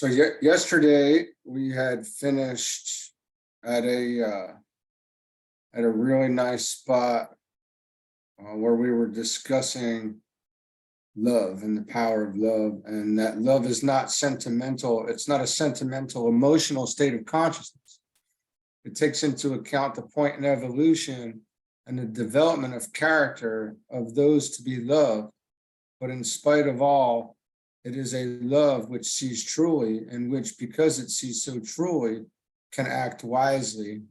So yesterday we had finished at a really nice spot where we were discussing love and the power of love, and that love is not sentimental. It's not a sentimental, emotional state of consciousness. It takes into account the point in evolution and the development of character of those to be loved. But in spite of all, it is a love which sees truly, and which, because it sees so truly, can act wisely.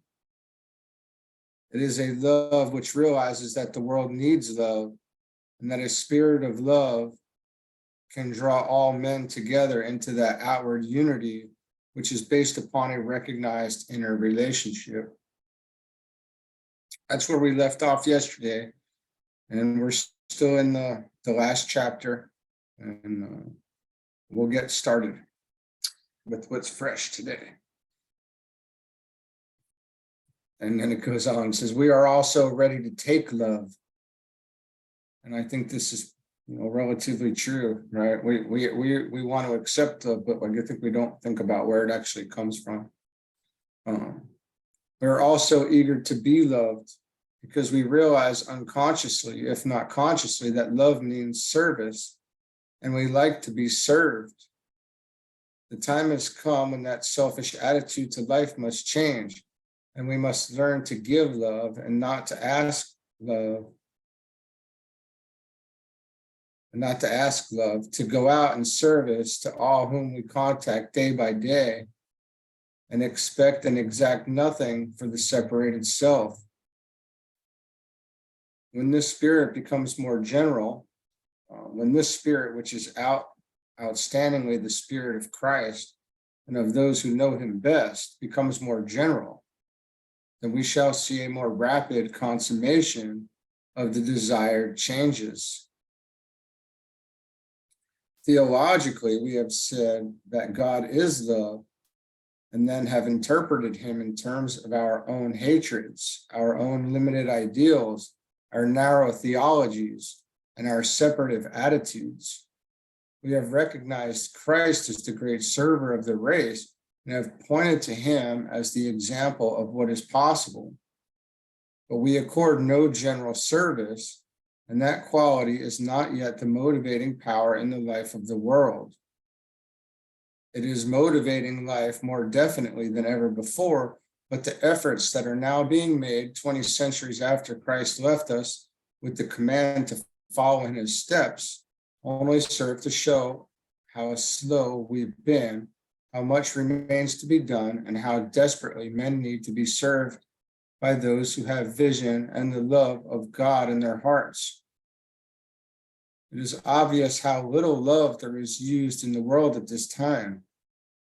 It is a love which realizes that the world needs love, and that a spirit of love can draw all men together into that outward unity, which is based upon a recognized inner relationship. That's where we left off yesterday, and we're still in the last chapter, and we'll get started with what's fresh today. And then it goes on and says, we are also ready to take love. And I think this is, relatively true, right? We want to accept love, but I think we don't think about where it actually comes from. We're also eager to be loved, because we realize unconsciously, if not consciously, that love means service, and we like to be served. The time has come when that selfish attitude to life must change, and we must learn to give love and not to ask love, to go out in service to all whom we contact day by day, and expect and exact nothing for the separated self. When this spirit becomes more general, when this spirit, which is outstandingly the spirit of Christ and of those who know him best, becomes more general, then we shall see a more rapid consummation of the desired changes. Theologically, we have said that God is love, and then have interpreted him in terms of our own hatreds, our own limited ideals, our narrow theologies, and our separative attitudes. We have recognized Christ as the great server of the race, and have pointed to him as the example of what is possible. But we accord no general service, and that quality is not yet the motivating power in the life of the world. It is motivating life more definitely than ever before, but the efforts that are now being made 20 centuries after Christ left us with the command to follow in his steps only serve to show how slow we've been, how much remains to be done, and how desperately men need to be served by those who have vision and the love of God in their hearts. It is obvious how little love there is used in the world at this time.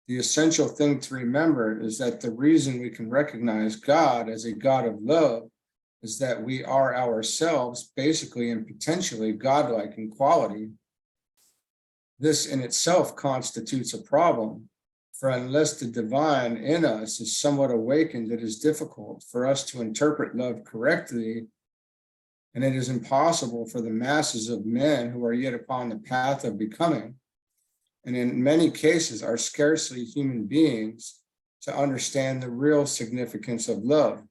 The essential thing to remember is that the reason we can recognize God as a God of love is that we are ourselves basically and potentially godlike in quality. This in itself constitutes a problem, for unless the divine in us is somewhat awakened, it is difficult for us to interpret love correctly, and it is impossible for the masses of men who are yet upon the path of becoming, and in many cases are scarcely human beings, to understand the real significance of love.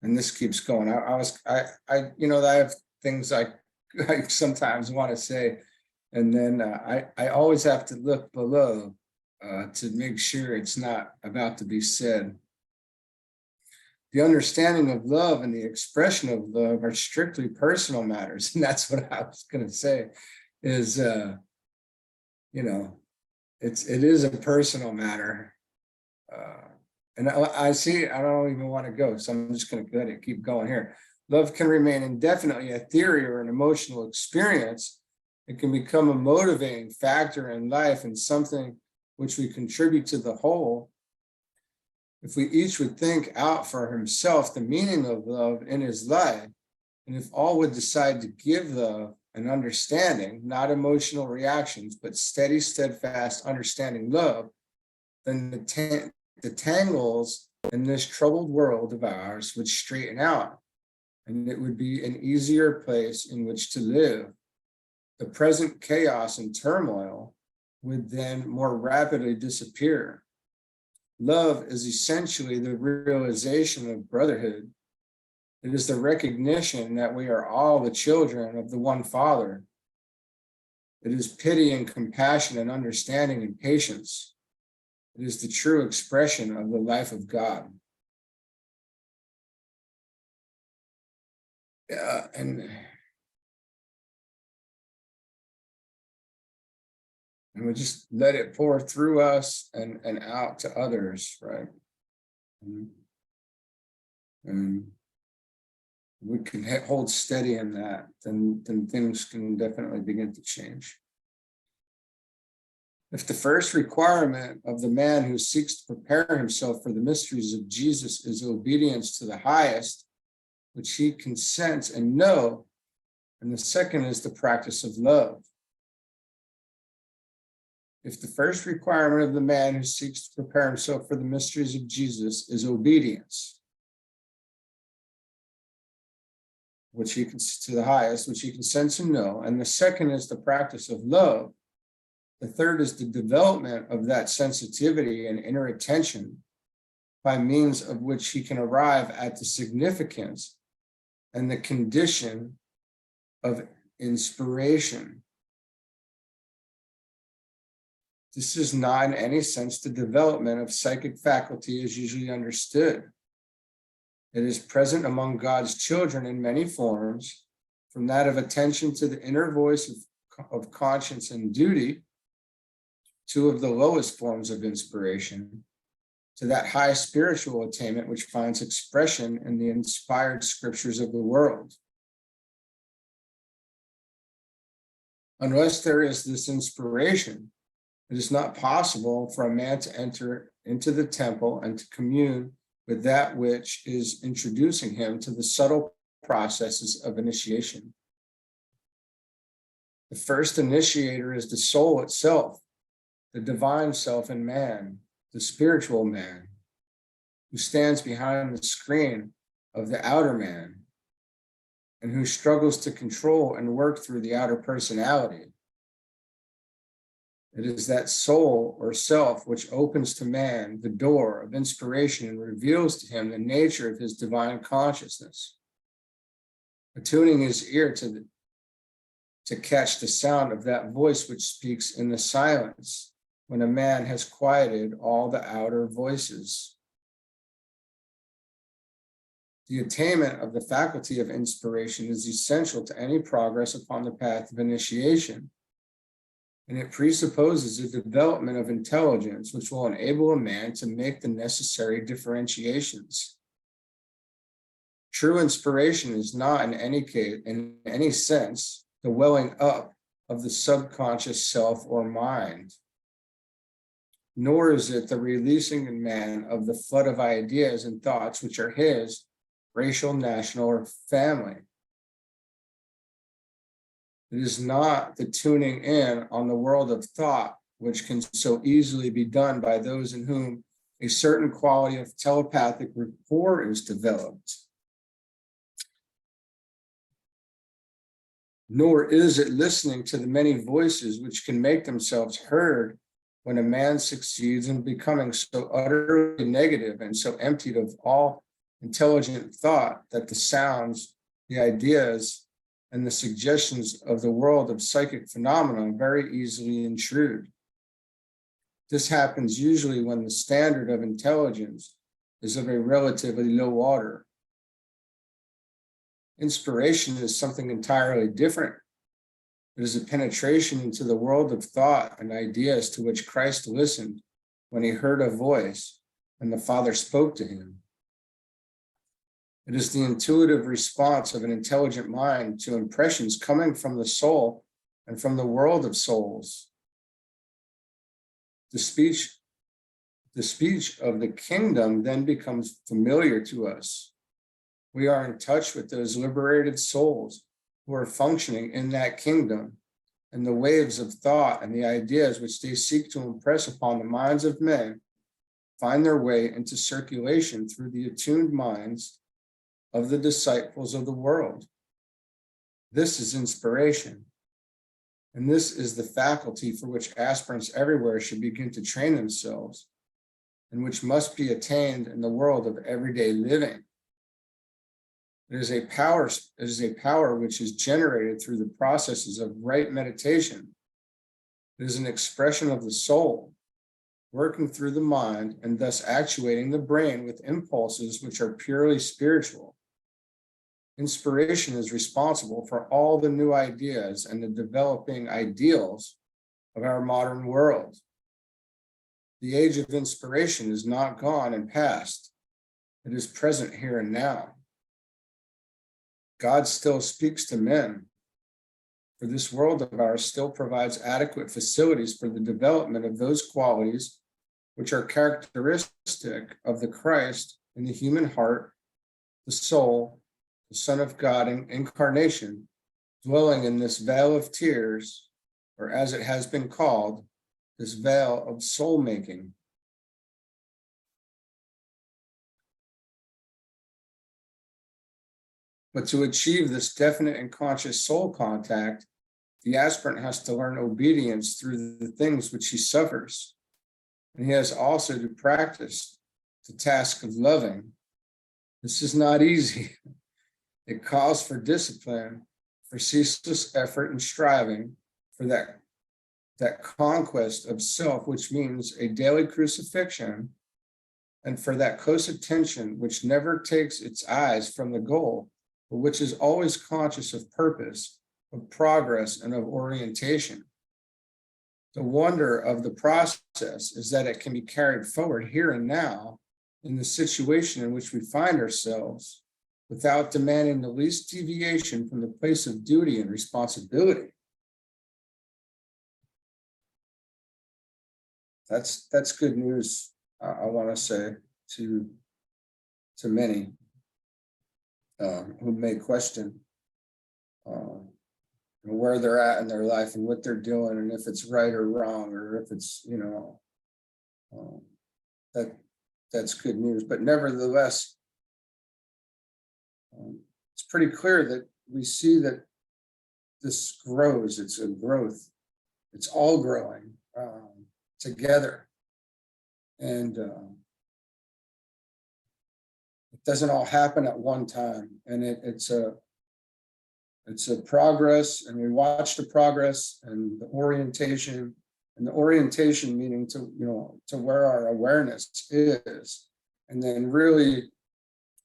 And this keeps going. I have things I sometimes want to say, and then I always have to look below to make sure it's not about to be said. The understanding of love and the expression of love are strictly personal matters, and that's what I was going to say. Is it is a personal matter. And I see, I don't even want to go, so I'm just going to go ahead and keep going here. Love can remain indefinitely a theory or an emotional experience. It can become a motivating factor in life and something which we contribute to the whole. If we each would think out for himself the meaning of love in his life, and if all would decide to give love an understanding, not emotional reactions, but steady, steadfast, understanding love, then the tangles in this troubled world of ours would straighten out, and it would be an easier place in which to live. The present chaos and turmoil would then more rapidly disappear. Love is essentially the realization of brotherhood. It is the recognition that we are all the children of the one Father. It is pity and compassion and understanding and patience. It is the true expression of the life of God. And we just let it pour through us and out to others, right? And we can hold steady in that, then things can definitely begin to change. If the first requirement of the man who seeks to prepare himself for the mysteries of Jesus is obedience to the highest, which he consents and know, and the second is the practice of love. If the first requirement of the man who seeks to prepare himself for the mysteries of Jesus is obedience, which he to the highest, which he consents and know, and the second is the practice of love, the third is the development of that sensitivity and inner attention by means of which he can arrive at the significance and the condition of inspiration. This is not in any sense the development of psychic faculty as usually understood. It is present among God's children in many forms, from that of attention to the inner voice of conscience and duty, two of the lowest forms of inspiration, to that high spiritual attainment which finds expression in the inspired scriptures of the world. Unless there is this inspiration, it is not possible for a man to enter into the temple and to commune with that which is introducing him to the subtle processes of initiation. The first initiator is the soul itself, the divine self in man, the spiritual man, who stands behind the screen of the outer man and who struggles to control and work through the outer personality. It is that soul or self which opens to man the door of inspiration and reveals to him the nature of his divine consciousness, attuning his ear to catch the sound of that voice which speaks in the silence when a man has quieted all the outer voices. The attainment of the faculty of inspiration is essential to any progress upon the path of initiation, and it presupposes a development of intelligence which will enable a man to make the necessary differentiations. True inspiration is not in any sense, the welling up of the subconscious self or mind, nor is it the releasing in man of the flood of ideas and thoughts which are his, racial, national, or family. It is not the tuning in on the world of thought, which can so easily be done by those in whom a certain quality of telepathic rapport is developed. Nor is it listening to the many voices which can make themselves heard when a man succeeds in becoming so utterly negative and so emptied of all intelligent thought that the sounds, the ideas, and the suggestions of the world of psychic phenomena very easily intrude. This happens usually when the standard of intelligence is of a relatively low order. Inspiration is something entirely different. It is a penetration into the world of thought and ideas to which Christ listened when he heard a voice and the Father spoke to him. It is the intuitive response of an intelligent mind to impressions coming from the soul and from the world of souls. The speech of the kingdom then becomes familiar to us. We are in touch with those liberated souls who are functioning in that kingdom, and the waves of thought and the ideas which they seek to impress upon the minds of men find their way into circulation through the attuned minds of the disciples of the world. This is inspiration. And this is the faculty for which aspirants everywhere should begin to train themselves, and which must be attained in the world of everyday living. It is a power which is generated through the processes of right meditation. It is an expression of the soul, working through the mind and thus actuating the brain with impulses which are purely spiritual. Inspiration is responsible for all the new ideas and the developing ideals of our modern world. The age of inspiration is not gone and past. It is present here and now. God still speaks to men, for this world of ours still provides adequate facilities for the development of those qualities which are characteristic of the Christ in the human heart, the soul, the Son of God in incarnation, dwelling in this vale of tears, or as it has been called, this vale of soul making. But to achieve this definite and conscious soul contact, the aspirant has to learn obedience through the things which he suffers. And he has also to practice the task of loving. This is not easy. It calls for discipline, for ceaseless effort and striving for that conquest of self, which means a daily crucifixion, and for that close attention which never takes its eyes from the goal, but which is always conscious of purpose, of progress, and of orientation. The wonder of the process is that it can be carried forward here and now in the situation in which we find ourselves, without demanding the least deviation from the place of duty and responsibility. That's good news, I want to say to many who may question where they're at in their life and what they're doing, and if it's right or wrong, or if it's, that's good news. But nevertheless, it's pretty clear that we see that this grows. It's a growth. It's all growing together, and it doesn't all happen at one time. And it's a progress, and we watch the progress and the orientation, meaning to where our awareness is, and then really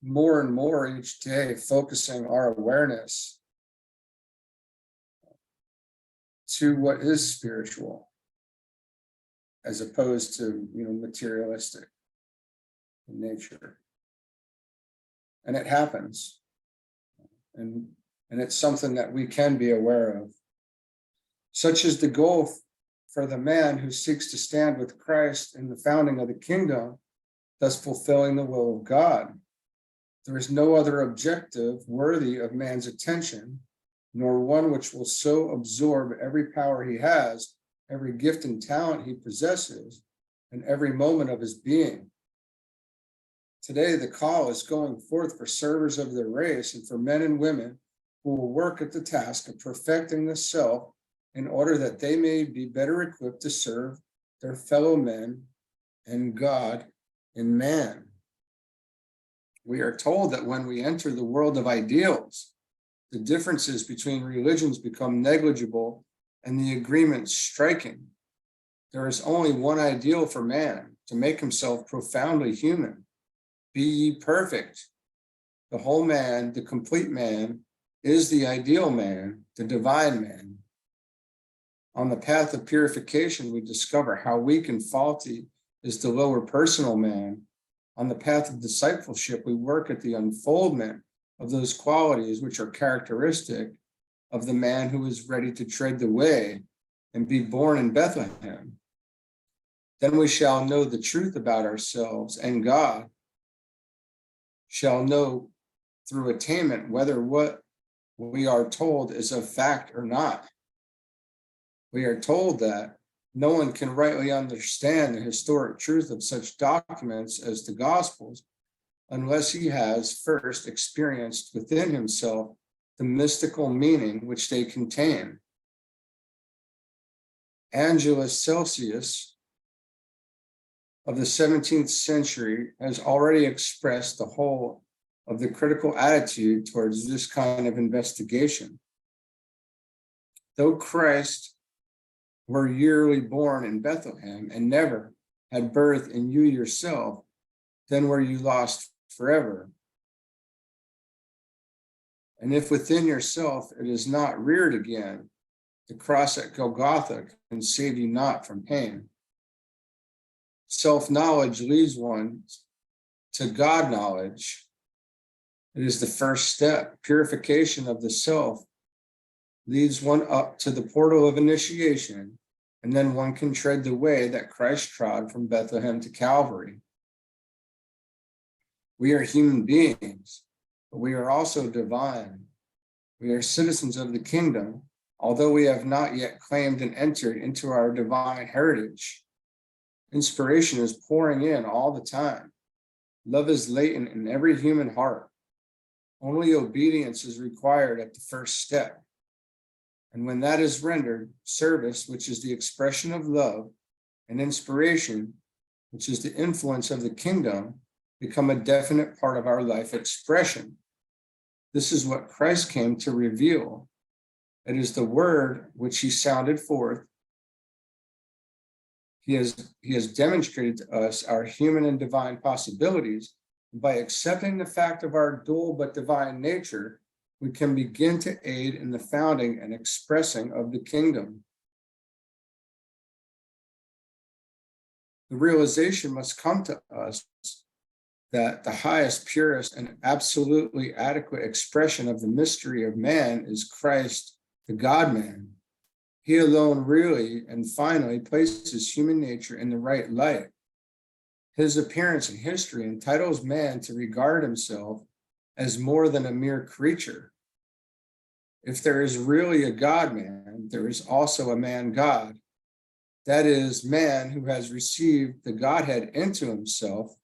more and more each day focusing our awareness to what is spiritual, as opposed to materialistic in nature. And it happens, and it's something that we can be aware of. Such is the goal for the man who seeks to stand with Christ in the founding of the kingdom, thus fulfilling the will of God. There is no other objective worthy of man's attention, nor one which will so absorb every power he has, every gift and talent he possesses, and every moment of his being. Today, the call is going forth for servers of the race and for men and women who will work at the task of perfecting the self in order that they may be better equipped to serve their fellow men and God in man. We are told that when we enter the world of ideals, the differences between religions become negligible and the agreement striking. There is only one ideal for man, to make himself profoundly human. Be ye perfect. The whole man, the complete man, is the ideal man, the divine man. On the path of purification, we discover how weak and faulty is the lower personal man. On the path of discipleship, we work at the unfoldment of those qualities which are characteristic of the man who is ready to tread the way and be born in Bethlehem. Then we shall know the truth about ourselves, and God shall know through attainment whether what we are told is a fact or not. We are told that no one can rightly understand the historic truth of such documents as the Gospels unless he has first experienced within himself the mystical meaning which they contain. Angelus Celsius of the 17th century has already expressed the whole of the critical attitude towards this kind of investigation. Though Christ were yearly born in Bethlehem and never had birth in you yourself, then were you lost forever. And if within yourself it is not reared again, the cross at Golgotha can save you not from pain. Self-knowledge leads one to God knowledge. It is the first step. Purification of the self leads one up to the portal of initiation, and then one can tread the way that Christ trod from Bethlehem to Calvary. We are human beings, but we are also divine. We are citizens of the kingdom, although we have not yet claimed and entered into our divine heritage. Inspiration is pouring in all the time. Love is latent in every human heart. Only obedience is required at the first step. And when that is rendered, service, which is the expression of love, and inspiration, which is the influence of the kingdom, become a definite part of our life expression. This is what Christ came to reveal. It is the word which he sounded forth. He has demonstrated to us our human and divine possibilities. By accepting the fact of our dual but divine nature, we can begin to aid in the founding and expressing of the kingdom. The realization must come to us that the highest, purest, and absolutely adequate expression of the mystery of man is Christ, the God-man. He alone really and finally places human nature in the right light. His appearance in history entitles man to regard himself as more than a mere creature. If there is really a God-man, there is also a man-God. That is, man who has received the Godhead into himself.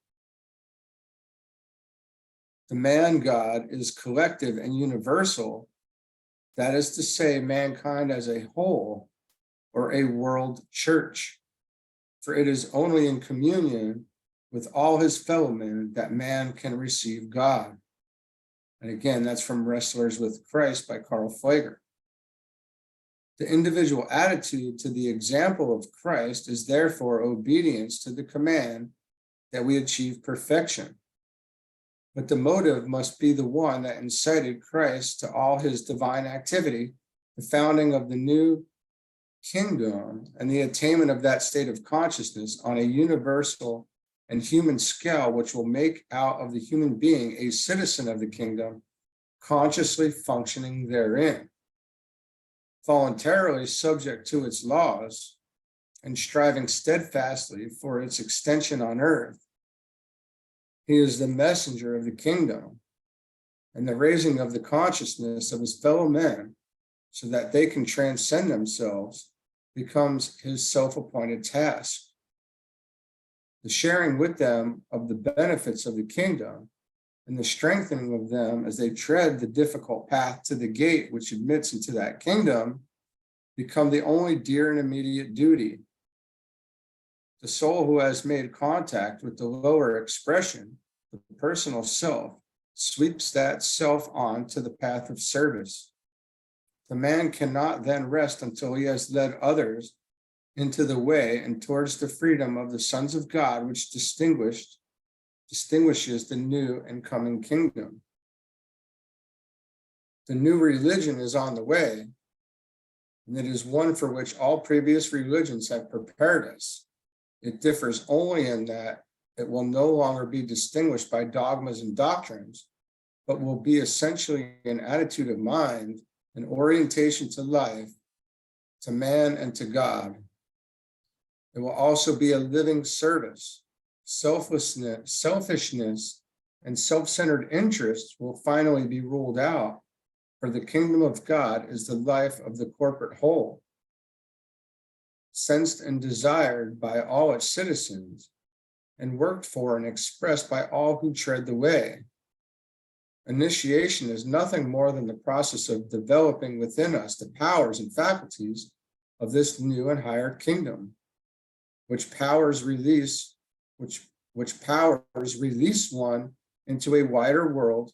The man-God is collective and universal. That is to say, mankind as a whole, or a world church. For it is only in communion with all his fellow men that man can receive God. And again, that's from Wrestlers with Christ by Carl Flager. The individual attitude to the example of Christ is therefore obedience to the command that we achieve perfection. But the motive must be the one that incited Christ to all his divine activity, the founding of the new kingdom, and the attainment of that state of consciousness on a universal and human scale, which will make out of the human being a citizen of the kingdom, consciously functioning therein, voluntarily subject to its laws, and striving steadfastly for its extension on earth. He is the messenger of the kingdom and the raising of the consciousness of his fellow men so that they can transcend themselves becomes his self-appointed task. The sharing with them of the benefits of the kingdom and the strengthening of them as they tread the difficult path to the gate which admits into that kingdom become the only dear and immediate duty. The soul who has made contact with the lower expression, the personal self, sweeps that self on to the path of service. The man cannot then rest until he has led others into the way and towards the freedom of the sons of God, which distinguishes the new and coming kingdom. The new religion is on the way, and it is one for which all previous religions have prepared us. It differs only in that it will no longer be distinguished by dogmas and doctrines, but will be essentially an attitude of mind, an orientation to life, to man and to God. It will also be a living service. Selfishness, and self-centered interests will finally be ruled out, for the kingdom of God is the life of the corporate whole, sensed and desired by all its citizens, and worked for and expressed by all who tread the way. Initiation is nothing more than the process of developing within us the powers and faculties of this new and higher kingdom, which powers release one into a wider world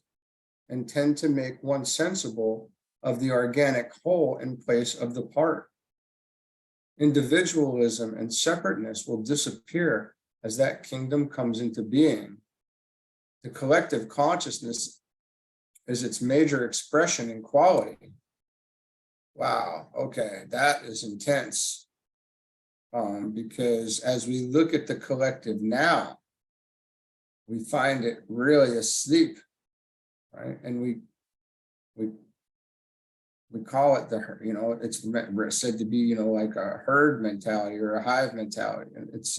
and tend to make one sensible of the organic whole in place of the part. Individualism and separateness will disappear as that kingdom comes into being. The collective consciousness is its major expression in quality. Wow, okay, that is intense. Because as we look at the collective now, we find it really asleep, right? And we call it it's said to be, like a herd mentality or a hive mentality. It's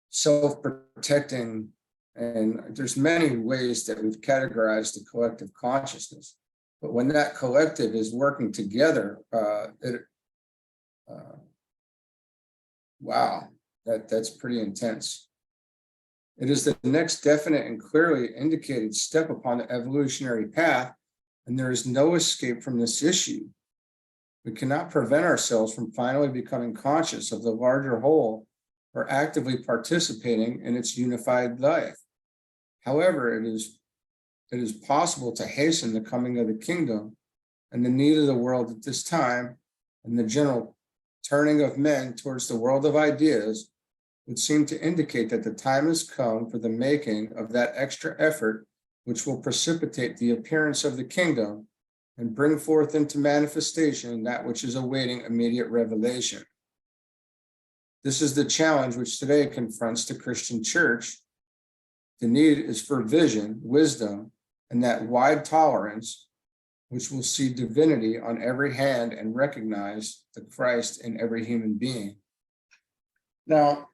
self-protecting, and there's many ways that we've categorized the collective consciousness. But when that collective is working together, wow, that's pretty intense. It is the next definite and clearly indicated step upon the evolutionary path, and there is no escape from this issue. We cannot prevent ourselves from finally becoming conscious of the larger whole or actively participating in its unified life. However, it is possible to hasten the coming of the kingdom and the need of the world at this time, and the general turning of men towards the world of ideas would seem to indicate that the time has come for the making of that extra effort which will precipitate the appearance of the kingdom and bring forth into manifestation that which is awaiting immediate revelation. This is the challenge which today confronts the Christian church. The need is for vision, wisdom, and that wide tolerance which will see divinity on every hand and recognize the Christ in every human being. Now,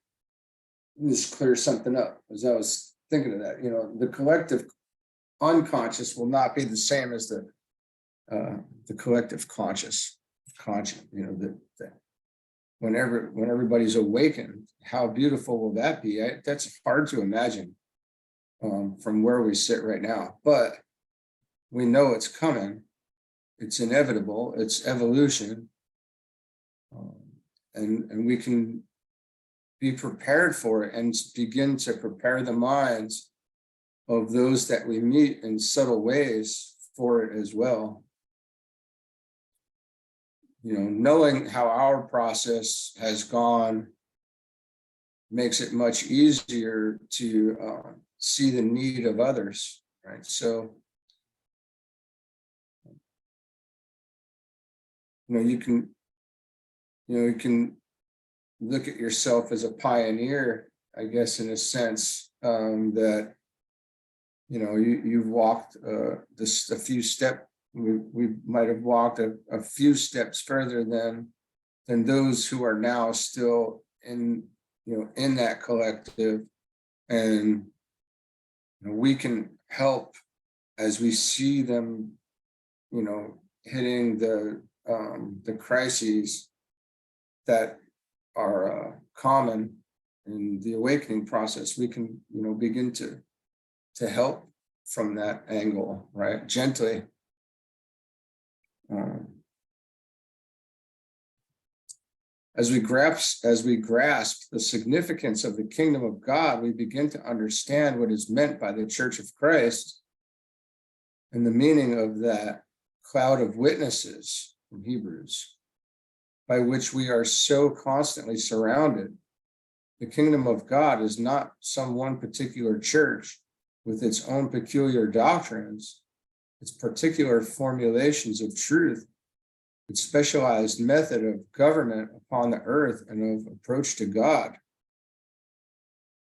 let me just clear something up as I was thinking of that. The collective unconscious will not be the same as the collective conscious. When everybody's awakened, how beautiful will that be? That's hard to imagine from where we sit right now, but we know it's coming. It's inevitable. It's evolution, and we can be prepared for it and begin to prepare the minds of those that we meet in subtle ways for it as well. Knowing how our process has gone makes it much easier to see the need of others, right? So, you can look at yourself as a pioneer, I guess, in a sense, that you've walked just a few steps. We might have walked a few steps further than those who are now still in that collective, and we can help as we see them hitting the crises that are common in the awakening process. We can begin to help from that angle, right? Gently. As we grasp the significance of the kingdom of God, we begin to understand what is meant by the Church of Christ and the meaning of that cloud of witnesses from Hebrews, by which we are so constantly surrounded. The kingdom of God is not some one particular church with its own peculiar doctrines, its particular formulations of truth, its specialized method of government upon the earth and of approach to God.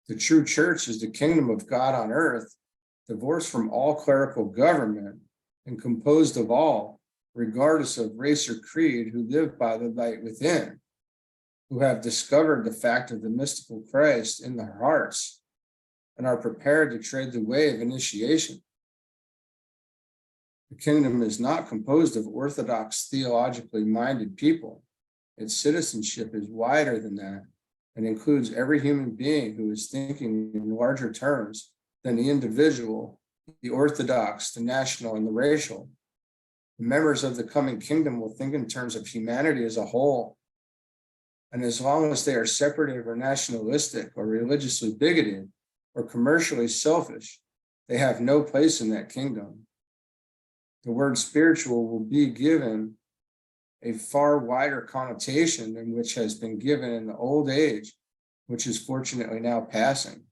The true church is the kingdom of God on earth, divorced from all clerical government and composed of all, regardless of race or creed, who live by the light within, who have discovered the fact of the mystical Christ in their hearts and are prepared to tread the way of initiation. The kingdom is not composed of orthodox, theologically minded people. Its citizenship is wider than that and includes every human being who is thinking in larger terms than the individual, the orthodox, the national, and the racial. The members of the coming kingdom will think in terms of humanity as a whole. And as long as they are separative or nationalistic or religiously bigoted or commercially selfish, they have no place in that kingdom. The word spiritual will be given a far wider connotation than which has been given in the old age, which is fortunately now passing.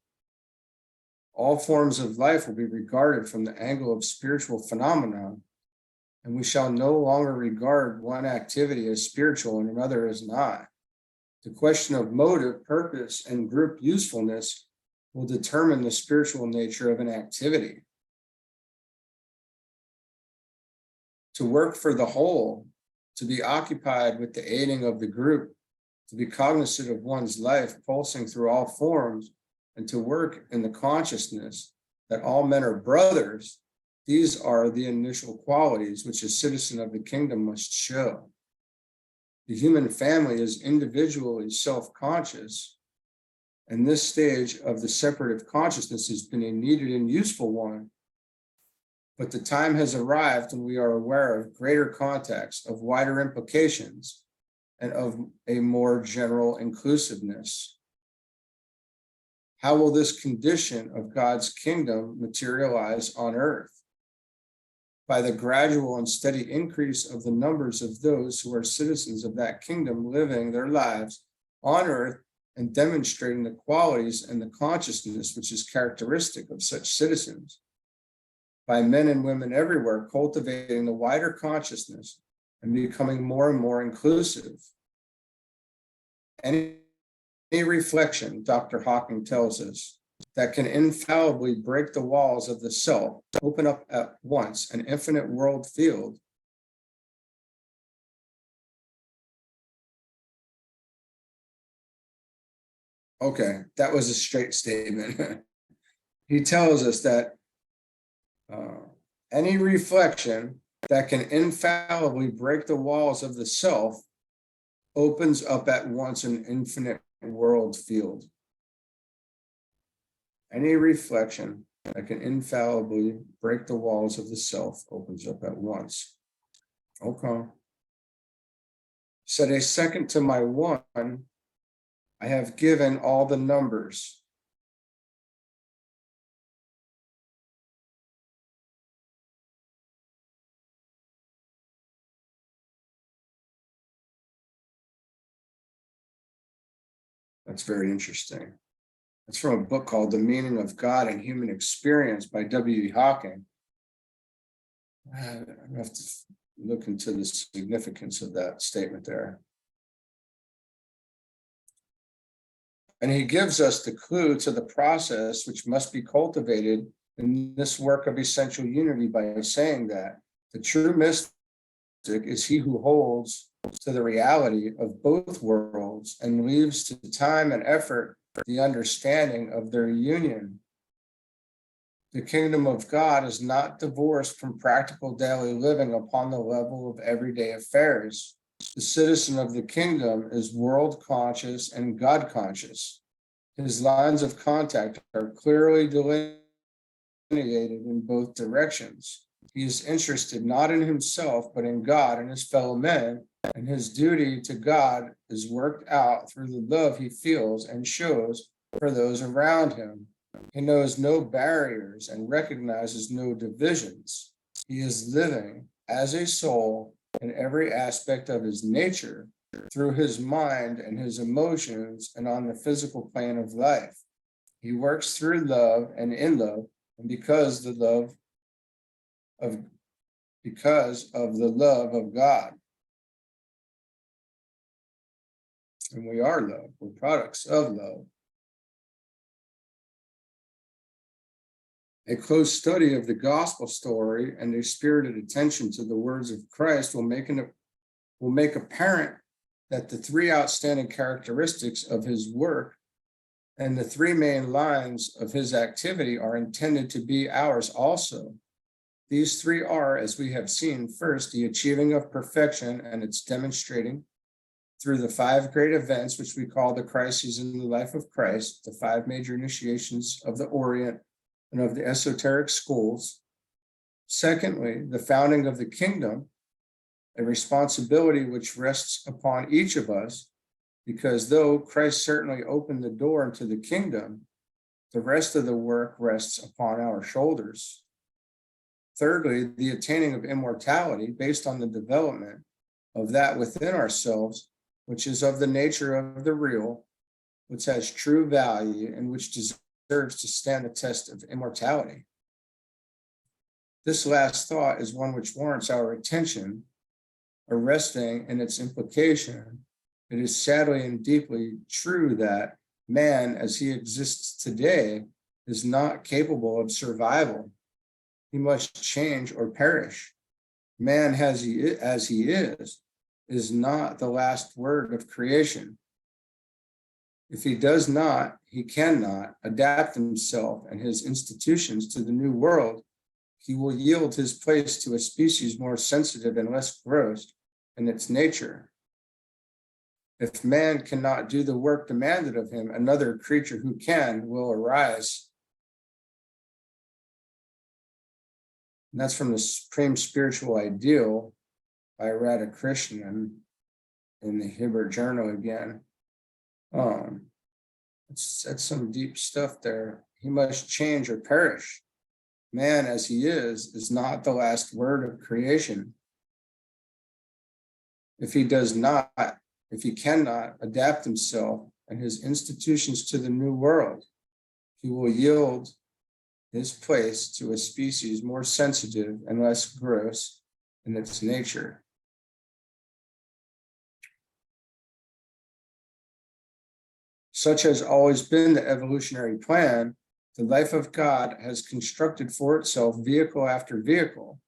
All forms of life will be regarded from the angle of spiritual phenomenon, and we shall no longer regard one activity as spiritual and another as not. The question of motive, purpose, and group usefulness will determine the spiritual nature of an activity. To work for the whole, to be occupied with the aiding of the group, to be cognizant of one's life pulsing through all forms, and to work in the consciousness that all men are brothers, these are the initial qualities which a citizen of the kingdom must show. The human family is individually self-conscious, and this stage of the separative consciousness has been a needed and useful one. But the time has arrived when we are aware of greater context, of wider implications, and of a more general inclusiveness. How will this condition of God's kingdom materialize on earth? By the gradual and steady increase of the numbers of those who are citizens of that kingdom living their lives on earth and demonstrating the qualities and the consciousness which is characteristic of such citizens. By men and women everywhere cultivating the wider consciousness and becoming more and more inclusive. Any reflection, Dr. Hawking tells us, that can infallibly break the walls of the self, open up at once an infinite world field. Okay, that was a straight statement. He tells us that any reflection that can infallibly break the walls of the self opens up at once an infinite world field. Any reflection that can infallibly break the walls of the self opens up at once. Okay. Said a second to my one, I have given all the numbers. That's very interesting. It's from a book called The Meaning of God and Human Experience by W.E. Hawking. I have to look into the significance of that statement there. And he gives us the clue to the process which must be cultivated in this work of essential unity by saying that the true mystic is he who holds to the reality of both worlds and leaves to time and effort the understanding of their union. The kingdom of God is not divorced from practical daily living upon the level of everyday affairs. The citizen of the kingdom is world conscious and God conscious. His lines of contact are clearly delineated in both directions. He is interested not in himself, but in God and his fellow men, and his duty to God is worked out through the love he feels and shows for those around him. He knows no barriers and recognizes no divisions. He is living as a soul in every aspect of his nature, through his mind and his emotions, and on the physical plane of life. He works through love and in love, and because of the love of God. And we are love. We're products of love. A close study of the gospel story and a spirited attention to the words of Christ will make apparent that the three outstanding characteristics of his work and the three main lines of his activity are intended to be ours also. These three are, as we have seen, first, the achieving of perfection and its demonstrating. through the 5 great events, which we call the crises in the life of Christ, the 5 major initiations of the Orient and of the esoteric schools. Secondly, the founding of the kingdom, a responsibility which rests upon each of us, because though Christ certainly opened the door into the kingdom, the rest of the work rests upon our shoulders. Thirdly, the attaining of immortality based on the development of that within ourselves, which is of the nature of the real, which has true value, and which deserves to stand the test of immortality. This last thought is one which warrants our attention, arresting in its implication. It is sadly and deeply true that man, as he exists today, is not capable of survival. He must change or perish. Man, as he is not the last word of creation. If he does not, he cannot adapt himself and his institutions to the new world. He will yield his place to a species more sensitive and less gross in its nature. If man cannot do the work demanded of him, another creature who can will arise. And that's from the Supreme Spiritual Ideal by Radhakrishnan in the Hibbert Journal again. That's some deep stuff there. He must change or perish. Man, as he is not the last word of creation. If he cannot adapt himself and his institutions to the new world, he will yield his place to a species more sensitive and less gross in its nature. Such has always been the evolutionary plan. The life of God has constructed for itself vehicle after vehicle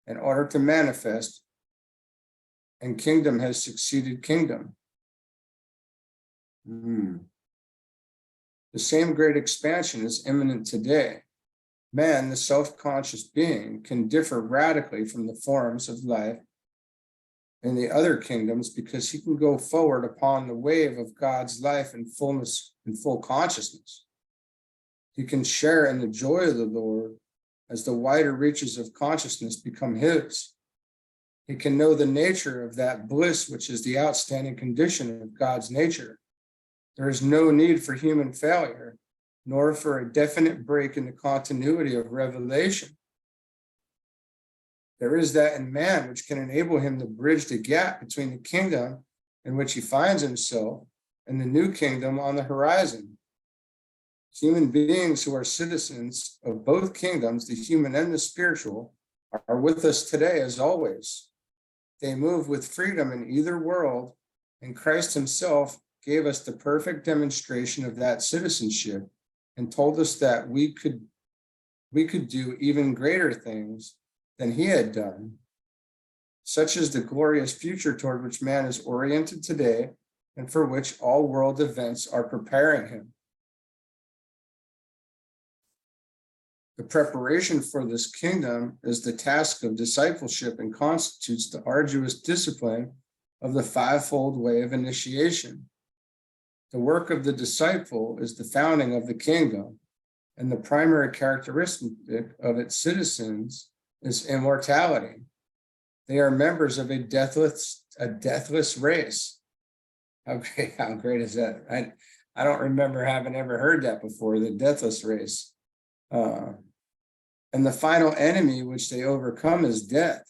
in order to manifest, and kingdom has succeeded kingdom. The same great expansion is imminent today. Man, the self-conscious being, can differ radically from the forms of life in the other kingdoms because he can go forward upon the wave of God's life in fullness and full consciousness. He can share in the joy of the Lord as the wider reaches of consciousness become his. He can know the nature of that bliss, which is the outstanding condition of God's nature. There is no need for human failure, nor for a definite break in the continuity of revelation. There is that in man which can enable him to bridge the gap between the kingdom in which he finds himself and the new kingdom on the horizon. Human beings who are citizens of both kingdoms, the human and the spiritual, are with us today as always. They move with freedom in either world, and Christ himself gave us the perfect demonstration of that citizenship and told us that we could do even greater things than he had done. Such is the glorious future toward which man is oriented today and for which all world events are preparing him. The preparation for this kingdom is the task of discipleship and constitutes the arduous discipline of the 5-fold way of initiation. The work of the disciple is the founding of the kingdom, and the primary characteristic of its citizens is immortality. They are members of a deathless race. How great is that? I don't remember having ever heard that before, the deathless race. And the final enemy which they overcome is death.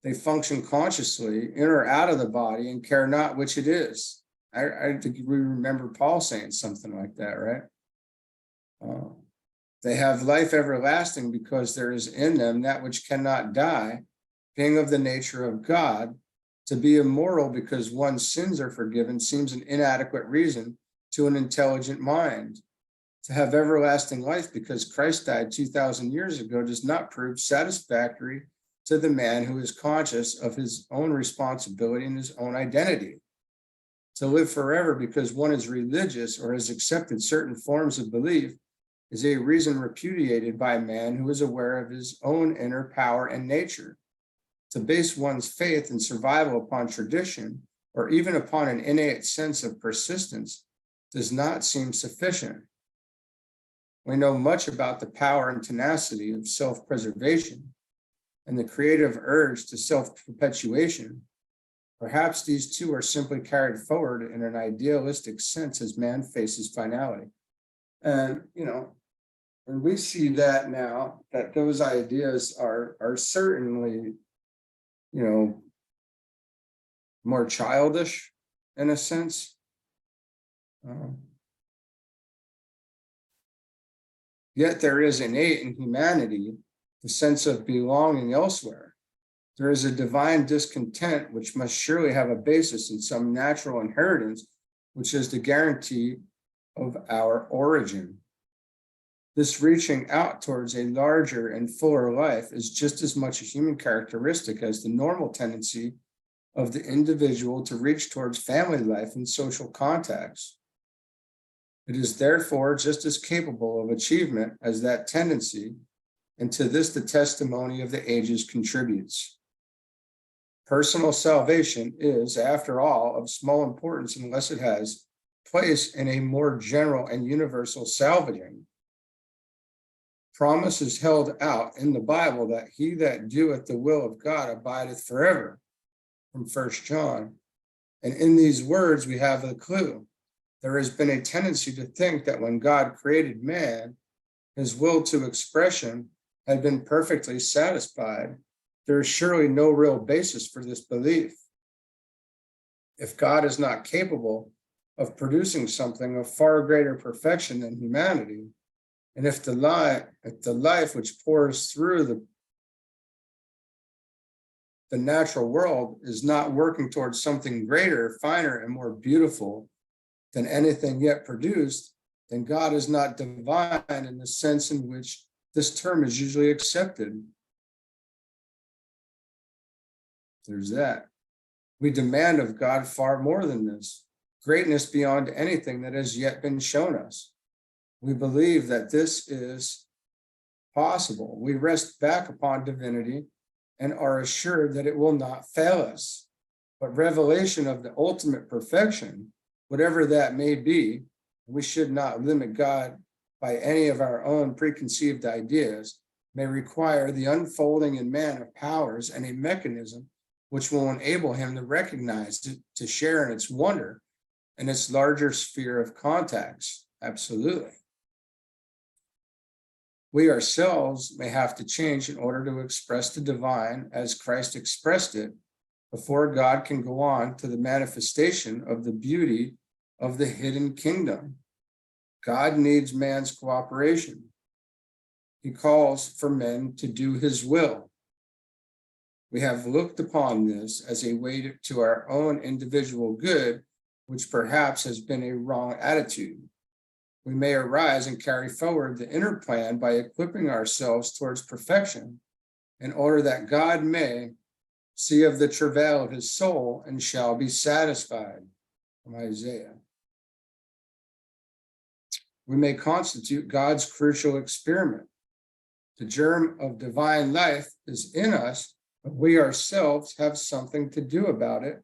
They function consciously in or out of the body and care not which it is. I think we remember Paul saying something like that, right? They have life everlasting because there is in them that which cannot die, being of the nature of God. To be immoral because one's sins are forgiven seems an inadequate reason to an intelligent mind. To have everlasting life because Christ died 2,000 years ago does not prove satisfactory to the man who is conscious of his own responsibility and his own identity. To live forever because one is religious or has accepted certain forms of belief is a reason repudiated by a man who is aware of his own inner power and nature. To base one's faith and survival upon tradition or even upon an innate sense of persistence, does not seem sufficient. We know much about the power and tenacity of self-preservation and the creative urge to self-perpetuation. Perhaps these two are simply carried forward in an idealistic sense as man faces finality. And, and we see that now, that those ideas are certainly, more childish in a sense. Yet there is innate in humanity the sense of belonging elsewhere. There is a divine discontent which must surely have a basis in some natural inheritance, which is the guarantee of our origin. This reaching out towards a larger and fuller life is just as much a human characteristic as the normal tendency of the individual to reach towards family life and social contacts. It is therefore just as capable of achievement as that tendency, and to this the testimony of the ages contributes. Personal salvation is, after all, of small importance unless it has place in a more general and universal salvaging. Promise is held out in the Bible that he that doeth the will of God abideth forever, from 1 John. And in these words, we have the clue. There has been a tendency to think that when God created man, his will to expression had been perfectly satisfied. There is surely no real basis for this belief. If God is not capable of producing something of far greater perfection than humanity, and if the life which pours through the natural world is not working towards something greater, finer, and more beautiful than anything yet produced, then God is not divine in the sense in which this term is usually accepted. There's that. We demand of God far more than this, greatness beyond anything that has yet been shown us. We believe that this is possible. We rest back upon divinity and are assured that it will not fail us. But revelation of the ultimate perfection, whatever that may be, we should not limit God by any of our own preconceived ideas, may require the unfolding in man of powers and a mechanism which will enable him to recognize, to share in its wonder and its larger sphere of contacts. Absolutely. We ourselves may have to change in order to express the divine as Christ expressed it before God can go on to the manifestation of the beauty of the hidden kingdom. God needs man's cooperation. He calls for men to do his will. We have looked upon this as a way to our own individual good, which perhaps has been a wrong attitude. We may arise and carry forward the inner plan by equipping ourselves towards perfection in order that God may see of the travail of his soul and shall be satisfied. From Isaiah. We may constitute God's crucial experiment. The germ of divine life is in us, but we ourselves have something to do about it,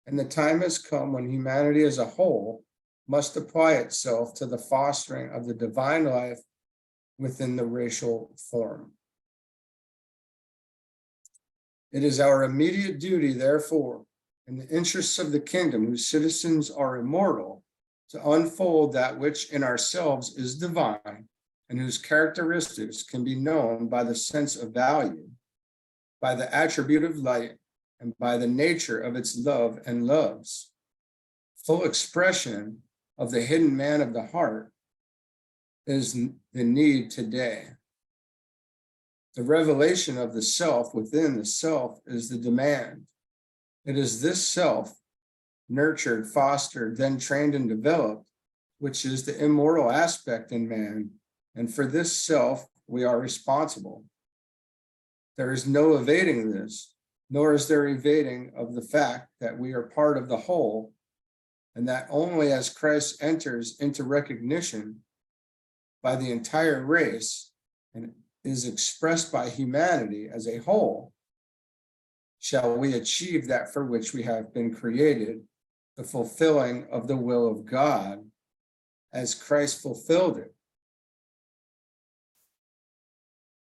and the time has come when humanity as a whole must apply itself to the fostering of the divine life within the racial form. It is our immediate duty, therefore, in the interests of the kingdom whose citizens are immortal, to unfold that which in ourselves is divine and whose characteristics can be known by the sense of value, by the attribute of light, and by the nature of its love and loves. Full expression of the hidden man of the heart is the need today. The revelation of the self within the self is the demand. It is this self, nurtured, fostered, then trained and developed, which is the immortal aspect in man, and for this self we are responsible. There is no evading this, nor is there evading of the fact that we are part of the whole, and that only as Christ enters into recognition by the entire race and is expressed by humanity as a whole, shall we achieve that for which we have been created the fulfilling of the will of God as Christ fulfilled it.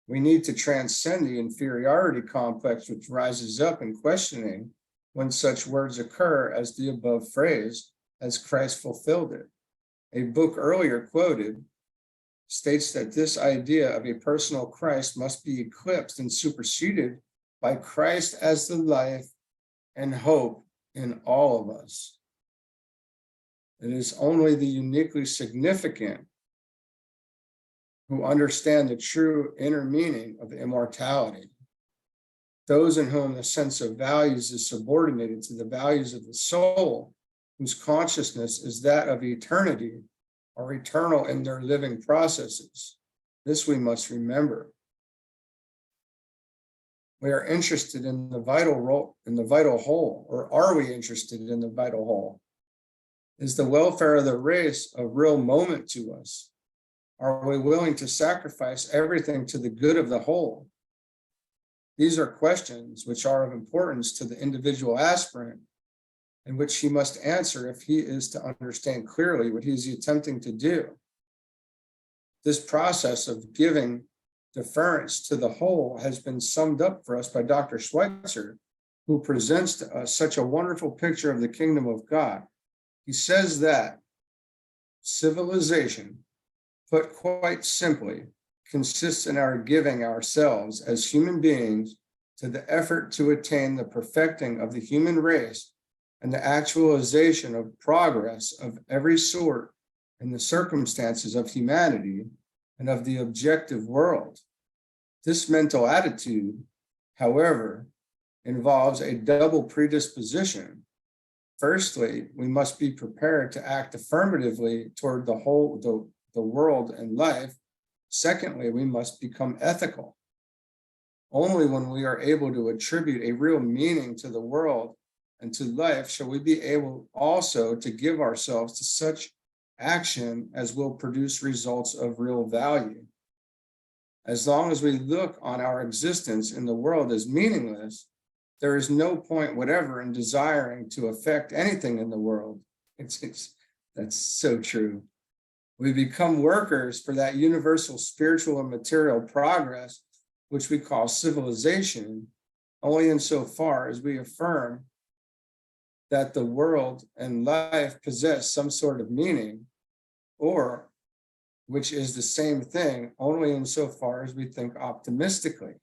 We need to transcend the inferiority complex which rises up in questioning when such words occur as the above phrase, as Christ fulfilled it. A book earlier quoted states that this idea of a personal Christ must be eclipsed and superseded by Christ as the life and hope in all of us. It is only the uniquely significant who understand the true inner meaning of immortality. Those in whom the sense of values is subordinated to the values of the soul, whose consciousness is that of eternity, are eternal in their living processes. This we must remember. We are interested in the vital role, in the vital whole, or are we interested in the vital whole? Is the welfare of the race a real moment to us? Are we willing to sacrifice everything to the good of the whole? These are questions which are of importance to the individual aspirant, and which he must answer if he is to understand clearly what he is attempting to do. This process of giving deference to the whole has been summed up for us by Dr. Schweitzer, who presents to us such a wonderful picture of the kingdom of God. He says that civilization, put quite simply, consists in our giving ourselves as human beings to the effort to attain the perfecting of the human race and the actualization of progress of every sort in the circumstances of humanity and of the objective world. This mental attitude, however, involves a double predisposition. Firstly, we must be prepared to act affirmatively toward the world and life. Secondly, we must become ethical. Only when we are able to attribute a real meaning to the world and to life shall we be able also to give ourselves to such action as will produce results of real value. As long as we look on our existence in the world as meaningless, there is no point whatever in desiring to affect anything in the world. That's so true. We become workers for that universal spiritual and material progress, which we call civilization, only insofar as we affirm that the world and life possess some sort of meaning, or which is the same thing, only insofar as we think optimistically.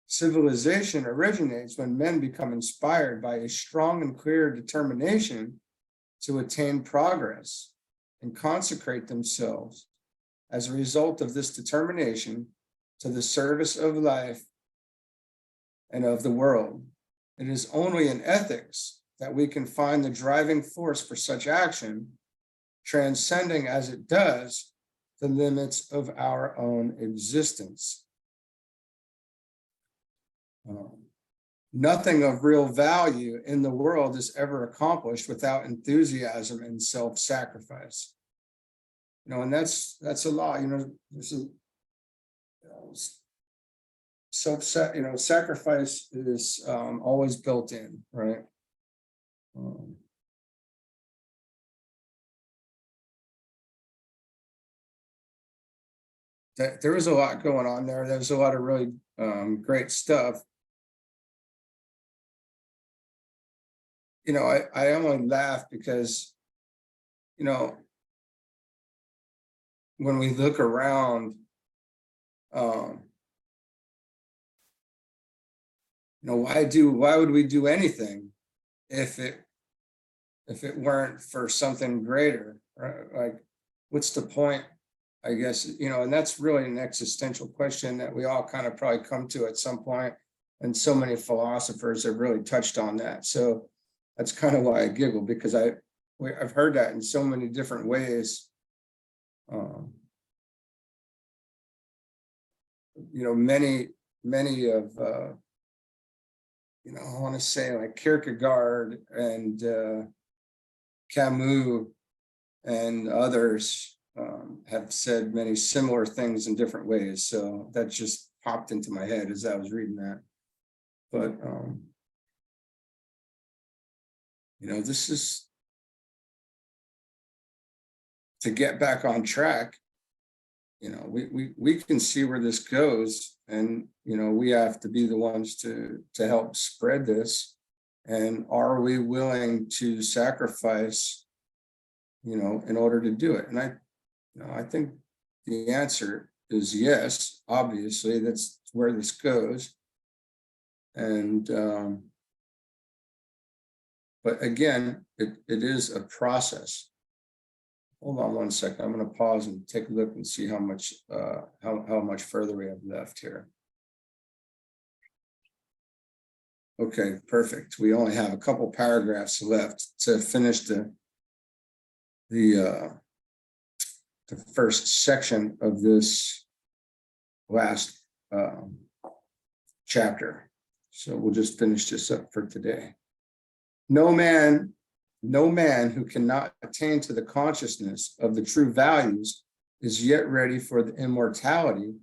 Civilization originates when men become inspired by a strong and clear determination to attain progress and consecrate themselves as a result of this determination to the service of life and of the world. It is only in ethics that we can find the driving force for such action, transcending as it does the limits of our own existence. Nothing of real value in the world is ever accomplished without enthusiasm and self-sacrifice. And that's a law. There's a sacrifice is always built in, right? There was a lot going on there. There's a lot of really great stuff. I only laugh because, when we look around, why would we do anything if it weren't for something greater, right? Like, what's the point? I guess, and that's really an existential question that we all kind of probably come to at some point, and so many philosophers have really touched on that. So that's kind of why I giggle, because I've heard that in so many different ways. Many of I want to say like Kierkegaard and Camus and others have said many similar things in different ways. So that just popped into my head as I was reading that. But This is to get back on track. We can see where this goes, and we have to be the ones to help spread this. And are we willing to sacrifice, in order to do it? And I think the answer is yes. Obviously, that's where this goes. And but again, it is a process. Hold on one second. I'm going to pause and take a look and see how much further we have left here. Okay, perfect. We only have a couple paragraphs left to finish the first section of this last chapter. So we'll just finish this up for today. No man who cannot attain to the consciousness of the true values is yet ready for the immortality,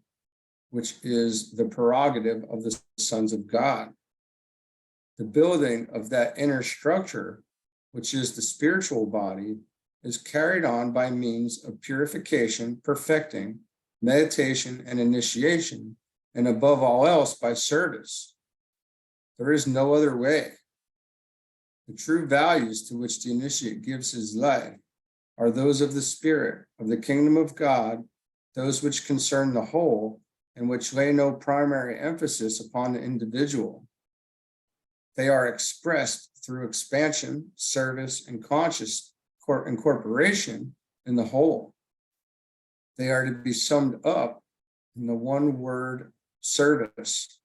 which is the prerogative of the sons of God. The building of that inner structure, which is the spiritual body, is carried on by means of purification, perfecting, meditation, and initiation, and above all else by service. There is no other way. The true values to which the initiate gives his life are those of the spirit, of the kingdom of God, those which concern the whole, and which lay no primary emphasis upon the individual. They are expressed through expansion, service, and conscious incorporation in the whole. They are to be summed up in the one word, service.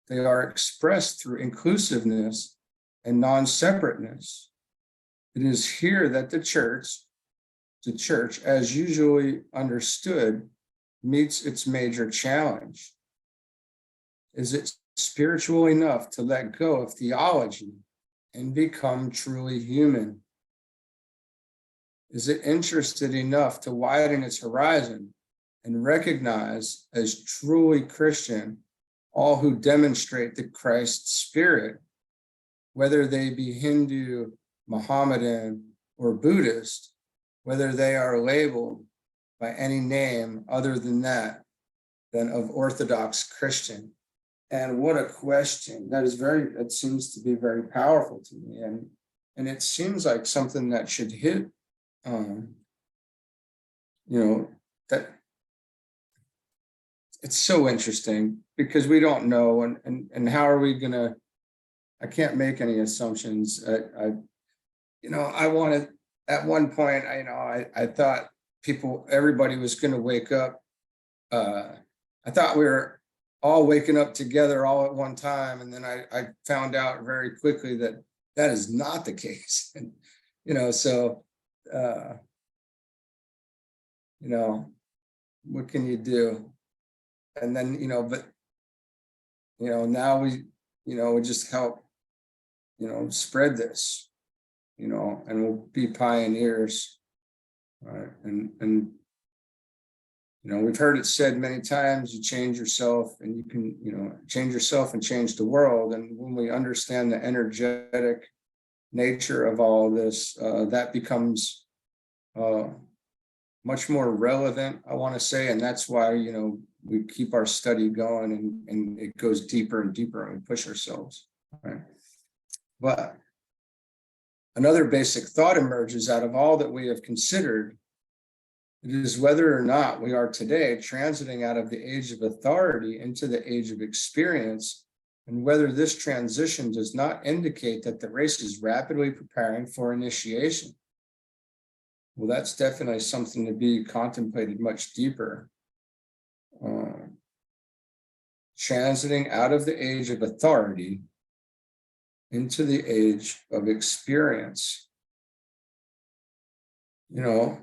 They are expressed through inclusiveness and non-separateness. It is here that the church, as usually understood, meets its major challenge. Is it spiritual enough to let go of theology and become truly human? Is it interested enough to widen its horizon and recognize as truly Christian all who demonstrate the Christ spirit, whether they be Hindu, Mohammedan, or Buddhist, whether they are labeled by any name other than that, than of Orthodox Christian? And what a question. It seems to be very powerful to me. And it seems like something that should hit, that it's so interesting because we don't know. And how are we going to, I can't make any assumptions. I wanted, at one point, I thought everybody was going to wake up. I thought we were all waking up together all at one time. And then I found out very quickly that is not the case. And, what can you do? And then, now we just help, spread this, and we'll be pioneers. Right. And we've heard it said many times, you change yourself and you can, change yourself and change the world. And when we understand the energetic nature of all of this, that becomes much more relevant, I want to say. And that's why, we keep our study going and it goes deeper and deeper and we push ourselves. Right. But another basic thought emerges out of all that we have considered. It is whether or not we are today transiting out of the age of authority into the age of experience, and whether this transition does not indicate that the race is rapidly preparing for initiation. Well, that's definitely something to be contemplated much deeper. Transiting out of the age of authority into the age of experience. And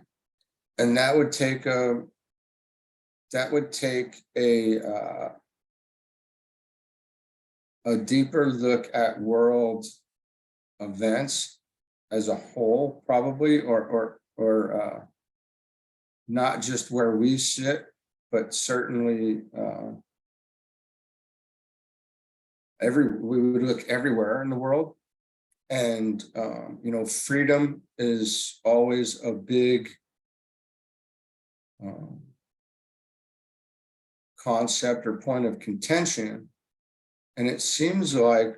that would take a deeper look at world events as a whole, probably, or not just where we sit, but certainly we would look everywhere in the world And, freedom is always a big concept or point of contention. And it seems like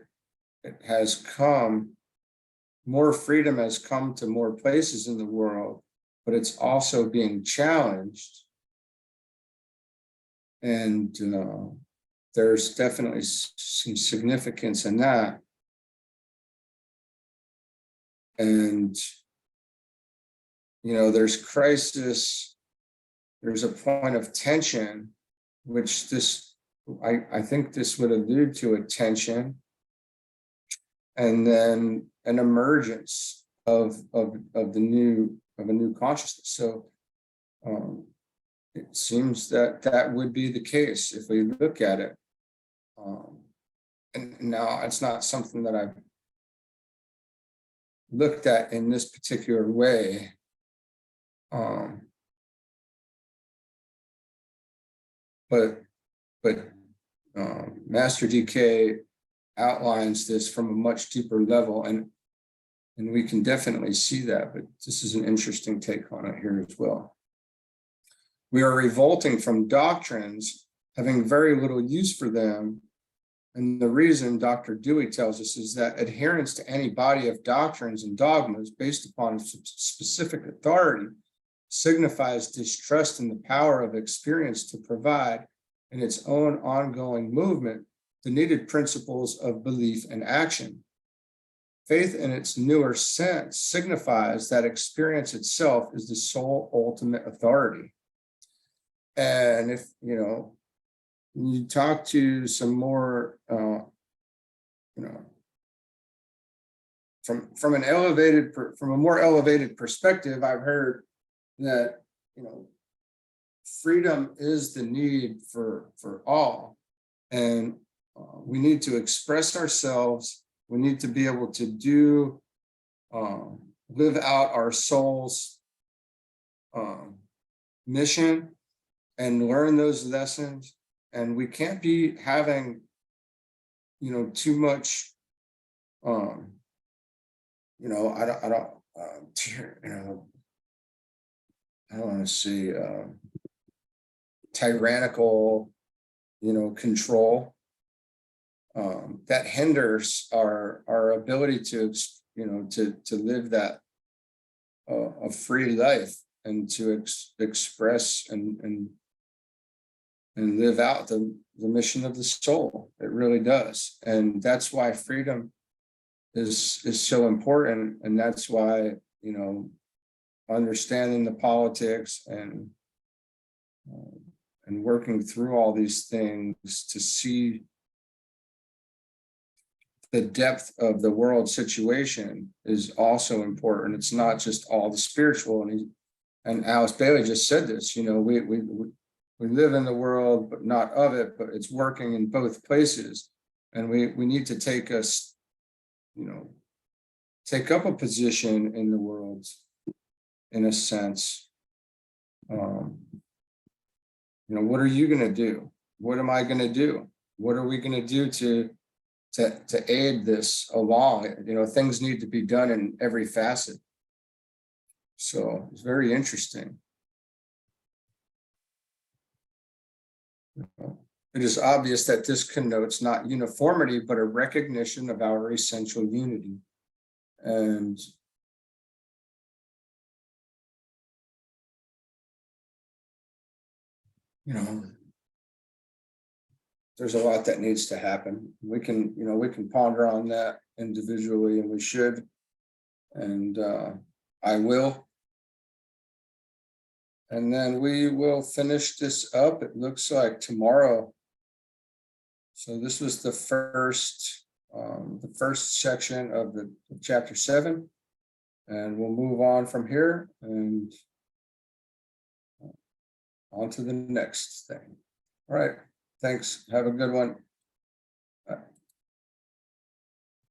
more freedom has come to more places in the world, but it's also being challenged. And there's definitely some significance in that. And, there's crisis, there's a point of tension, which I think this would allude to a tension, and then an emergence of a new consciousness. So it seems that would be the case if we look at it. And now it's not something that I've looked at in this particular way. But Master DK outlines this from a much deeper level, and we can definitely see that, but this is an interesting take on it here as well. We are revolting from doctrines, having very little use for them. And the reason Dr. Dewey tells us is that adherence to any body of doctrines and dogmas based upon a specific authority signifies distrust in the power of experience to provide in its own ongoing movement the needed principles of belief and action. Faith in its newer sense signifies that experience itself is the sole ultimate authority. And if, you talk to some more, from a more elevated perspective, I've heard that, freedom is the need for all. And we need to express ourselves. We need to be able to live out our soul's mission and learn those lessons. And we can't be having, too much, I don't want to say tyrannical, control that hinders our ability to live that a free life and to express and live out the mission of the soul. It really does. And that's why freedom is so important. And that's why, understanding the politics and working through all these things to see the depth of the world situation is also important. It's not just all the spiritual. And Alice Bailey just said this, we live in the world, but not of it, but it's working in both places. And we need to take up a position in the world, in a sense. What are you going to do? What am I going to do? What are we going to do to aid this along? Things need to be done in every facet. So it's very interesting. It is obvious that this connotes not uniformity, but a recognition of our essential unity. And there's a lot that needs to happen. We can ponder on that individually, and we should. And I will. And then we will finish this up, it looks like tomorrow. So this was the first section of the chapter 7, and we'll move on from here and on to the next thing. All right, thanks. Have a good one.